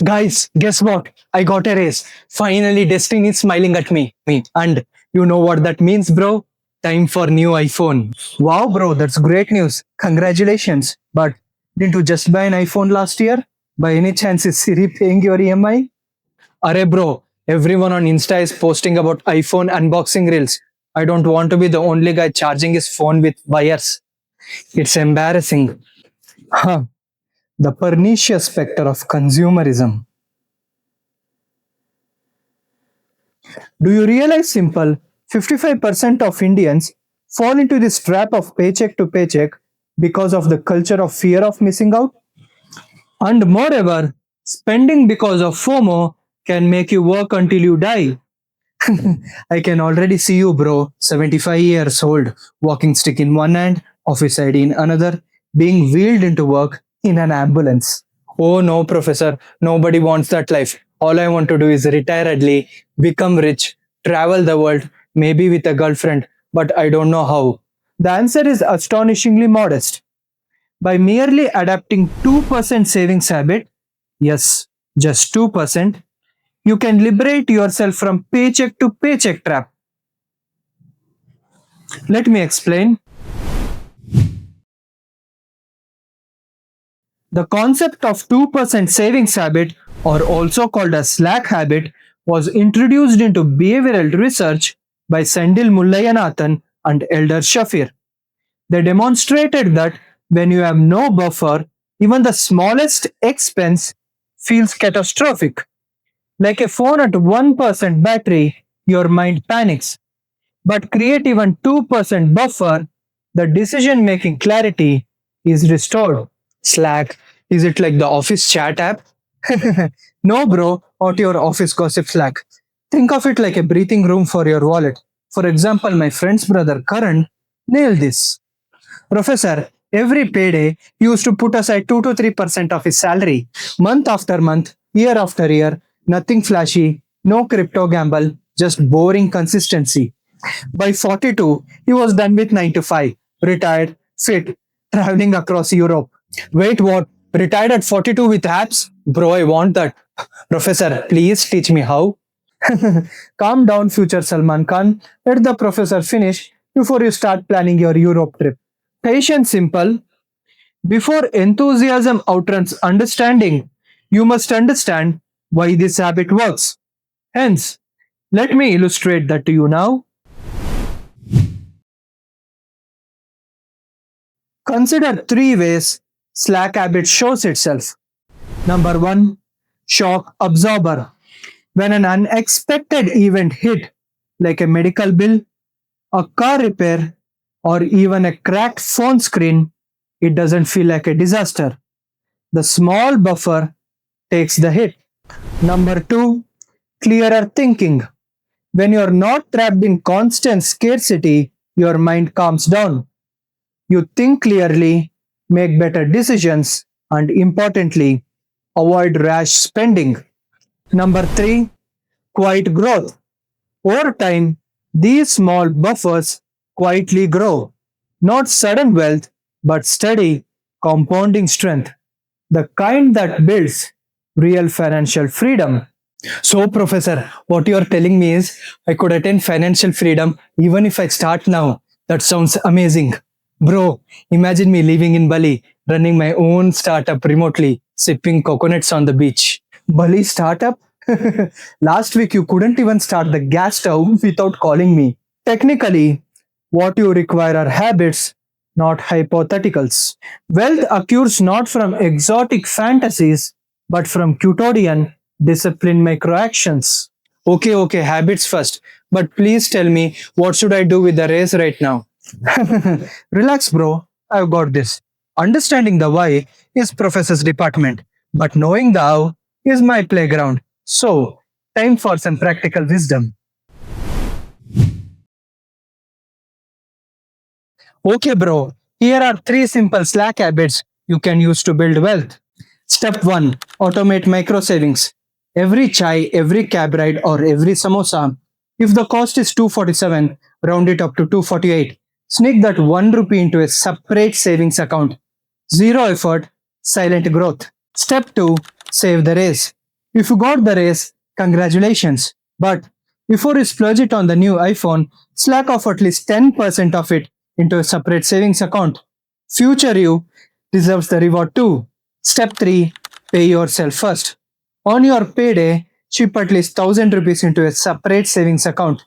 Guys, guess what? I got a raise. Finally, destiny is smiling at me. And you know what that means, bro? Time for new iPhone. Wow, bro, that's great news. Congratulations. But didn't you just buy an iPhone last year? By any chance, is Siri paying your EMI? Arey, bro, everyone on Insta is posting about iPhone unboxing reels. I don't want to be the only guy charging his phone with wires. It's embarrassing. Huh. The pernicious specter of consumerism. Do you realize simple 55% of Indians fall into this trap of paycheck to paycheck because of the culture of fear of missing out? And moreover, spending because of FOMO can make you work until you die. I can already see you, bro, 75 years old, walking stick in one hand, office ID in another, being wheeled into work in an ambulance. Oh no, professor, nobody wants that life. All I want to do is retire early, become rich, travel the world, maybe with a girlfriend, but I don't know how. The answer is astonishingly modest. By merely adapting 2% savings habit, yes, just 2%, you can liberate yourself from paycheck to paycheck trap. Let me explain. The concept of 2% savings habit, or also called a slack habit, was introduced into behavioral research by Sendil Mullayanathan and Elder Shafir. They demonstrated that when you have no buffer, even the smallest expense feels catastrophic. Like a phone at 1% battery, your mind panics. But create even 2% buffer, the decision making clarity is restored. Slack, is it like the office chat app? No, bro, not your office gossip Slack. Think of it like a breathing room for your wallet. For example, my friend's brother Karan nailed this. Professor, every payday he used to put aside 2 to 3% of his salary, month after month, year after year, nothing flashy, no crypto gamble, just boring consistency. By 42, he was done with 9 to 5, retired, fit, traveling across Europe. Wait, what? Retired at 42 with apps? Bro, I want that. Professor, please teach me how. Calm down, future Salman Khan. Let the professor finish before you start planning your Europe trip. Patience simple. Before enthusiasm outruns understanding, you must understand why this habit works. Hence, let me illustrate that to you now. Consider three ways slack habit shows itself. Number one, shock absorber. When an unexpected event hit, like a medical bill, a car repair, or even a cracked phone screen, it doesn't feel like a disaster. The small buffer takes the hit. Number two, clearer thinking. When you're not trapped in constant scarcity, your mind calms down. You think clearly, make better decisions, and importantly, avoid rash spending. Number three, quiet growth. Over time, these small buffers quietly grow. Not sudden wealth, but steady, compounding strength. The kind that builds real financial freedom. So, Professor, what you are telling me is I could attain financial freedom even if I start now. That sounds amazing. Bro, imagine me living in Bali, running my own startup remotely, sipping coconuts on the beach. Bali startup? Last week you couldn't even start the gas stove without calling me. Technically, what you require are habits, not hypotheticals. Wealth accrues not from exotic fantasies, but from Cutodian disciplined microactions. Okay, habits first. But please tell me, what should I do with the race right now? Relax, bro. I've got this. Understanding the why is professor's department, but knowing the how is my playground. So, time for some practical wisdom. Okay, bro. Here are three simple Slack habits you can use to build wealth. Step 1, automate micro savings. Every chai, every cab ride, or every samosa, if the cost is 247, round it up to 248. Sneak that 1 rupee into a separate savings account. Zero effort, silent growth. Step 2, save the race. If you got the race, congratulations. But before you splurge it on the new iPhone, slack off at least 10% of it into a separate savings account. Future you deserves the reward too. Step 3. Pay yourself first. On your payday, chip at least 1000 rupees into a separate savings account.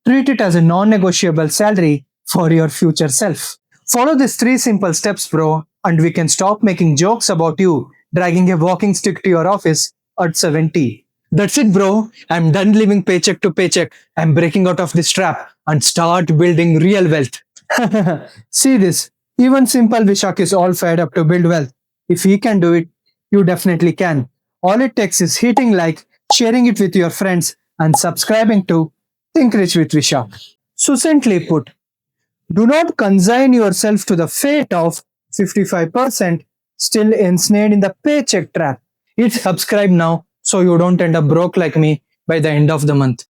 Treat it as a non negotiable salary for your future self. Follow these 3 simple steps, bro, and we can stop making jokes about you dragging a walking stick to your office at 70. That's it, bro. I'm done living paycheck to paycheck. I'm breaking out of this trap and start building real wealth. See this. Even simple Vishakh is all fired up to build wealth. If he can do it, you definitely can. All it takes is hitting like, sharing it with your friends, and subscribing to Think Rich with Vishakh. Succinctly put, do not consign yourself to the fate of 55% still ensnared in the paycheck trap. Hit subscribe now so you don't end up broke like me by the end of the month.